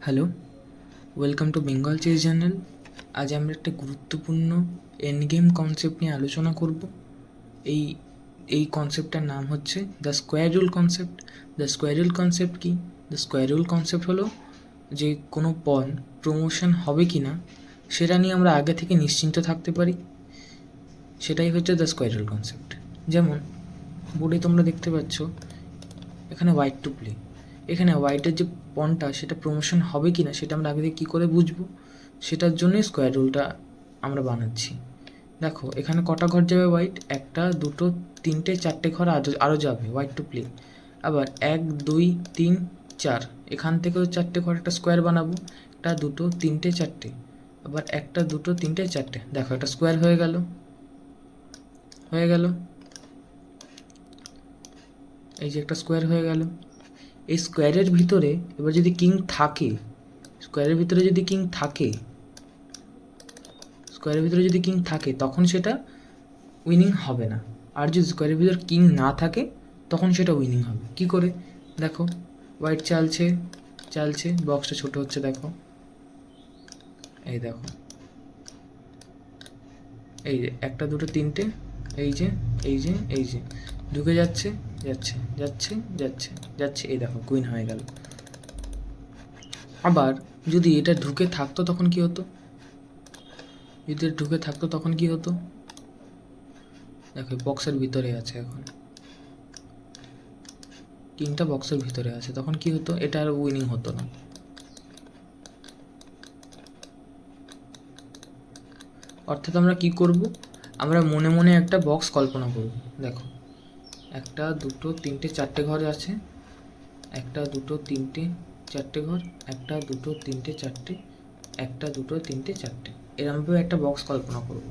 Hello, welcome to Bengal chess channel. আজ আমরা একটা গুরুত্বপূর্ণ এন্ড গেম কনসেপ্ট নিয়ে আলোচনা করব। এই এই কনসেপ্টটার নাম হচ্ছে the square rule concept. The square rule concept কি? দ্য স্কোয়ার রুল কনসেপ্ট হলো যে কোনো পণ প্রমোশন হবে কি না সেটা নিয়ে আমরা আগে থেকে নিশ্চিন্ত থাকতে পারি, সেটাই হচ্ছে দ্য স্কোয়ার রুল কনসেপ্ট। যেমন বোর্ডে তোমরা দেখতে পাচ্ছ এখানে হোয়াইট টু প্লে। এখানে হোয়াইটের যে পণটা সেটা প্রমোশন হবে কি না সেটা আমরা আগে থেকে কী করে বুঝবো, সেটার জন্যই স্কোয়ার রুলটা আমরা বানাচ্ছি। দেখো এখানে কটা ঘর যাবে হোয়াইট, একটা দুটো তিনটে চারটে ঘর আরও যাবে হোয়াইট টু প্লে। আবার 1 2 3 4, এখান থেকেও চারটে ঘর একটা স্কোয়ার বানাবো, একটা দুটো তিনটে চারটে, আবার একটা দুটো তিনটে চারটে। দেখো একটা স্কোয়ার হয়ে গেল। এই যে একটা স্কোয়ার হয়ে গেল। এই স্কোয়ারের ভিতরে এবার যদি কিং থাকে, স্কোয়ারের ভিতরে যদি কিং থাকে তখন সেটা উইনিং হবে না। আর যদি স্কোয়ারের ভিতরে কিং না থাকে তখন সেটা উইনিং হবে। কি করে? দেখো হোয়াইট চালছে, বক্সটা ছোট হচ্ছে, দেখো এই দেখো, এই যে একটা দুটো তিনটে, এই যে ঢুকে যাচ্ছে, এই দেখো কুইন হয়ে গেল। আবার যদি এটা ঢুকে থাকতো তখন কি হতো? দেখো বক্সের ভিতরে আছে, এখন কিংটা বক্সের ভিতরে আছে, তখন কি হতো? এটা আর উইনিং হতো না। অর্থাৎ আমরা কি করব? আমরা মনে মনে একটা বক্স কল্পনা করব। দেখো একটা দুটো তিনটে চারটে ঘর আছে, একটা দুটো তিনটে চারটে ঘর, একটা দুটো তিনটে চারটে, একটা দুটো তিনটে চারটে, এরকমভাবে একটা বক্স কল্পনা করব।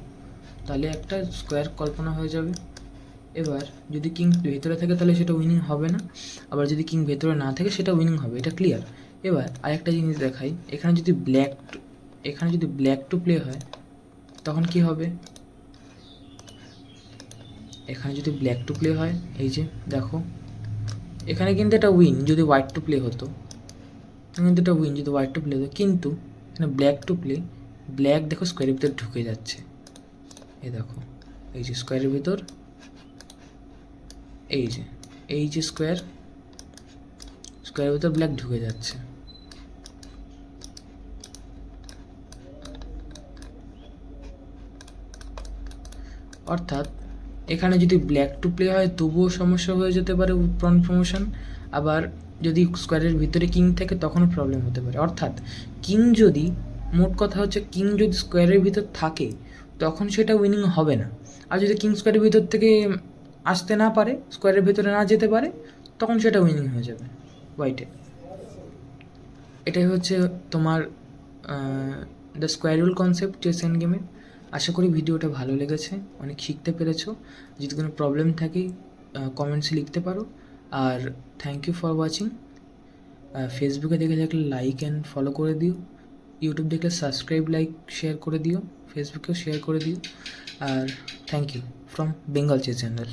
তাহলে একটা স্কোয়ার কল্পনা হয়ে যাবে। এবার যদি কিং ভেতরে থাকে তাহলে সেটা উইনিং হবে না, আবার যদি কিং ভেতরে না থাকে সেটা উইনিং হবে, এটা ক্লিয়ার। এবার আরেকটা জিনিস দেখাই, এখানে যদি ব্ল্যাক টু প্লে হয় তখন কি হবে? এখানে যদি ব্ল্যাক টু প্লে হয়, এই যে দেখো এখানে কিন্তু এটা উইন যদি হোয়াইট টু প্লে হতো, কিন্তু এটা উইন যদি হোয়াইট টু প্লে হতো, কিন্তু এখানে ব্ল্যাক টু প্লে, ব্ল্যাক দেখো স্কোয়ারের ভিতর ঢুকে যাচ্ছে, এই দেখো এই যে স্কোয়ারের ভিতর, এই যে স্কোয়ারের ভিতর ব্ল্যাক ঢুকে যাচ্ছে। অর্থাৎ এখানে যদি ব্ল্যাক টু প্লে হয় তবুও সমস্যা হয়ে যেতে পারে পণ প্রমোশন, আবার যদি স্কোয়ারের ভিতরে কিং থাকে তখনও প্রবলেম হতে পারে। অর্থাৎ কিং যদি, মোট কথা হচ্ছে কিং যদি স্কোয়ারের ভিতর থাকে তখন সেটা উইনিং হবে না, আর যদি কিং স্কোয়ারের ভিতর থেকে আসতে না পারে, স্কোয়ারের ভিতরে না যেতে পারে, তখন সেটা উইনিং হয়ে যাবে হোয়াইটে। এটাই হচ্ছে তোমার the square rule concept chess end গেমের। আশা করি ভিডিওটা ভালো লেগেছে, অনেক শিখতে পেরেছো। যদি কোনো প্রবলেম থাকে কমেন্টসে লিখতে পারো। আর থ্যাংক ইউ ফর ওয়াচিং। ফেসবুকে দেখে থাকলে লাইক অ্যান্ড ফলো করে দিও, ইউটিউব দেখলে সাবস্ক্রাইব, লাইক, শেয়ার করে দিও, ফেসবুকেও শেয়ার করে দিও। আর thank you from Bengal chess channel.